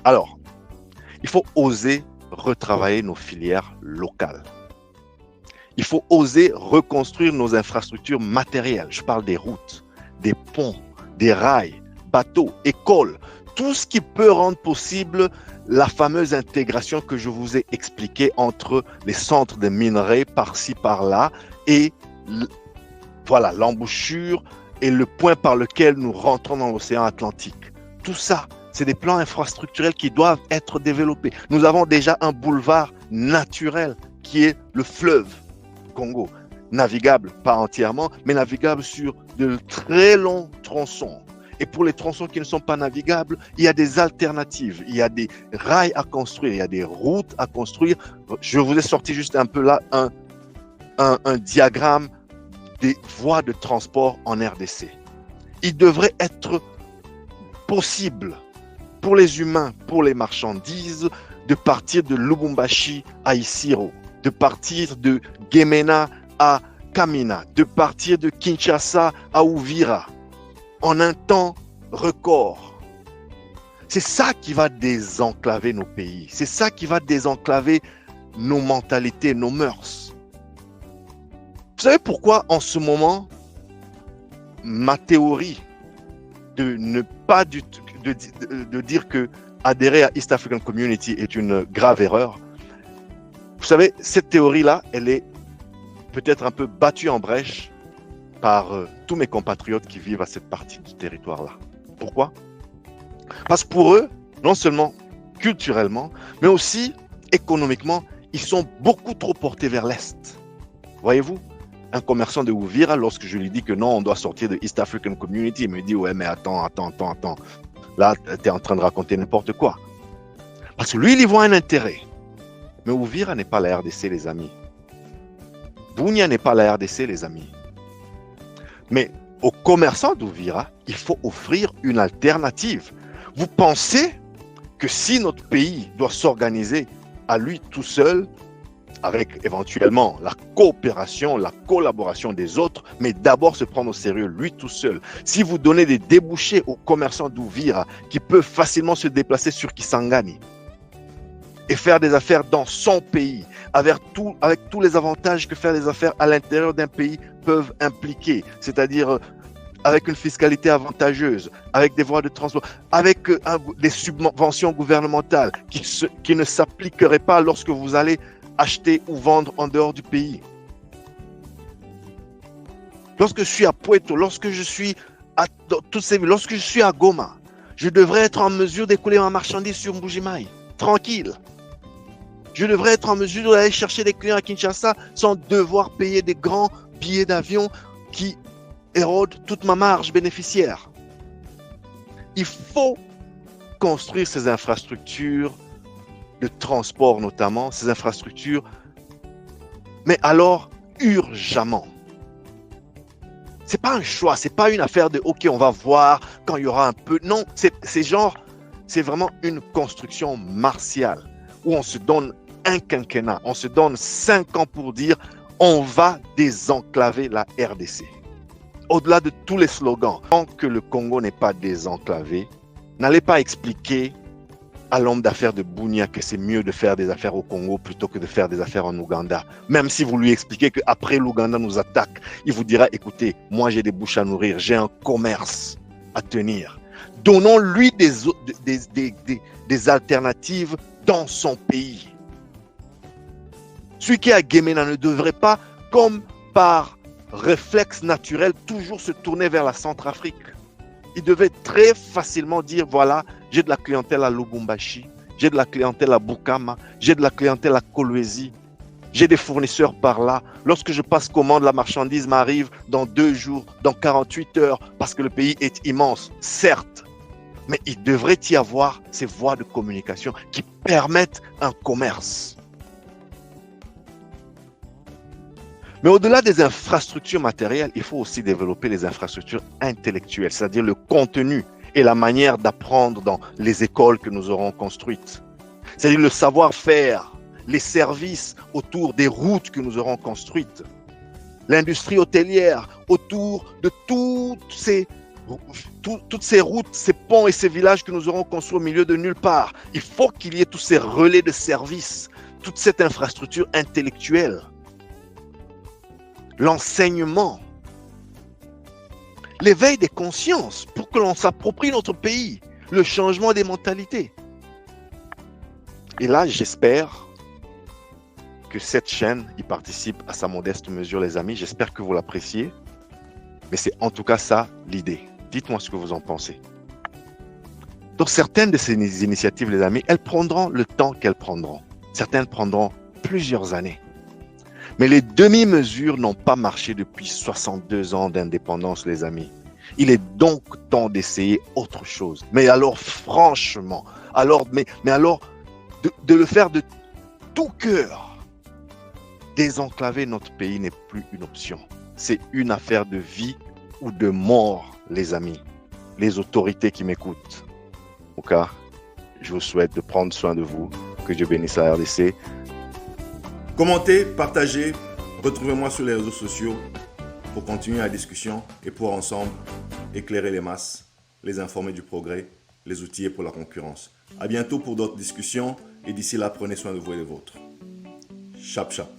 Alors, il faut oser retravailler nos filières locales. Il faut oser reconstruire nos infrastructures matérielles. Je parle des routes, des ponts, des rails, bateaux, écoles, tout ce qui peut rendre possible la fameuse intégration que je vous ai expliquée entre les centres de minerais par-ci, par-là et voilà, l'embouchure et le point par lequel nous rentrons dans l'océan Atlantique. Tout ça, c'est des plans infrastructurels qui doivent être développés. Nous avons déjà un boulevard naturel qui est le fleuve Congo, navigable, pas entièrement, mais navigable sur de très longs tronçons. Et pour les tronçons qui ne sont pas navigables, il y a des alternatives, il y a des rails à construire, il y a des routes à construire. Je vous ai sorti juste un peu là un diagramme des voies de transport en RDC. Il devrait être possible pour les humains, pour les marchandises, de partir de Lubumbashi à Isiro, de partir de Gemena à Kamina, de partir de Kinshasa à Uvira, en un temps record. C'est ça qui va désenclaver nos pays. C'est ça qui va désenclaver nos mentalités, nos mœurs. Vous savez pourquoi en ce moment, ma théorie de ne pas de dire que adhérer à East African Community est une grave erreur. Vous savez, cette théorie-là, elle est peut-être un peu battue en brèche par tous mes compatriotes qui vivent à cette partie du territoire-là. Pourquoi? Parce que pour eux, non seulement culturellement, mais aussi économiquement, ils sont beaucoup trop portés vers l'Est. Voyez-vous, un commerçant de Uvira, lorsque je lui dis que non, on doit sortir de East African Community, il me dit, ouais, mais attends. Là, tu es en train de raconter n'importe quoi. Parce que lui, il y voit un intérêt. Mais Uvira n'est pas la RDC, les amis. Bunia n'est pas la RDC, les amis. Mais aux commerçants d'Uvira, il faut offrir une alternative. Vous pensez que si notre pays doit s'organiser à lui tout seul, avec éventuellement la coopération, la collaboration des autres, mais d'abord se prendre au sérieux lui tout seul. Si vous donnez des débouchés aux commerçants d'Uvira qui peuvent facilement se déplacer sur Kisangani et faire des affaires dans son pays, avec tous les avantages que faire des affaires à l'intérieur d'un pays peuvent impliquer, c'est-à-dire avec une fiscalité avantageuse, avec des voies de transport, avec des subventions gouvernementales qui ne s'appliqueraient pas lorsque vous allez acheter ou vendre en dehors du pays. Lorsque je suis à Puerto, lorsque je suis lorsque je suis à Goma, je devrais être en mesure d'écouler ma marchandise sur Mbujimaï, tranquille. Je devrais être en mesure d'aller chercher des clients à Kinshasa sans devoir payer des grands billets d'avion qui érodent toute ma marge bénéficiaire. Il faut construire ces infrastructures de transport notamment, ces infrastructures, mais alors urgemment. C'est pas un choix, c'est pas une affaire de ok, on va voir quand il y aura un peu. Non, c'est vraiment une construction martiale où on se donne un quinquennat, on se donne 5 ans pour dire on va désenclaver la RDC. Au-delà de tous les slogans, tant que le Congo n'est pas désenclavé, n'allez pas expliquer à l'homme d'affaires de Bunia que c'est mieux de faire des affaires au Congo plutôt que de faire des affaires en Ouganda. Même si vous lui expliquez qu'après l'Ouganda nous attaque, il vous dira, écoutez, moi j'ai des bouches à nourrir, j'ai un commerce à tenir. Donnons-lui des alternatives dans son pays. Celui qui est à Gemena ne devrait pas, comme par réflexe naturel, toujours se tourner vers la Centrafrique. Il devait très facilement dire, voilà, j'ai de la clientèle à Lubumbashi, j'ai de la clientèle à Bukama, j'ai de la clientèle à Kolwezi, j'ai des fournisseurs par là. Lorsque je passe commande, la marchandise m'arrive dans 2 jours, dans 48 heures, parce que le pays est immense, certes. Mais il devrait y avoir ces voies de communication qui permettent un commerce. Mais au-delà des infrastructures matérielles, il faut aussi développer les infrastructures intellectuelles, c'est-à-dire le contenu et la manière d'apprendre dans les écoles que nous aurons construites. C'est-à-dire le savoir-faire, les services autour des routes que nous aurons construites, l'industrie hôtelière autour de toutes ces toutes ces routes, ces ponts et ces villages que nous aurons construits au milieu de nulle part. Il faut qu'il y ait tous ces relais de service, toute cette infrastructure intellectuelle, l'enseignement, l'éveil des consciences pour que l'on s'approprie notre pays, le changement des mentalités. Et là, j'espère que cette chaîne y participe à sa modeste mesure, les amis. J'espère que vous l'appréciez. Mais c'est en tout cas ça l'idée. Dites-moi ce que vous en pensez. Donc certaines de ces initiatives, les amis, elles prendront le temps qu'elles prendront. Certaines prendront plusieurs années. Mais les demi-mesures n'ont pas marché depuis 62 ans d'indépendance, les amis. Il est donc temps d'essayer autre chose. Mais alors, franchement, mais alors, de le faire de tout cœur. Désenclaver notre pays n'est plus une option. C'est une affaire de vie ou de mort, les amis. Les autorités qui m'écoutent. Au cas, je vous souhaite de prendre soin de vous. Que Dieu bénisse la RDC. Commentez, partagez, retrouvez-moi sur les réseaux sociaux pour continuer la discussion et pour ensemble éclairer les masses, les informer du progrès, les outiller pour la concurrence. À bientôt pour d'autres discussions et d'ici là, prenez soin de vous et des vôtres. Chap chap.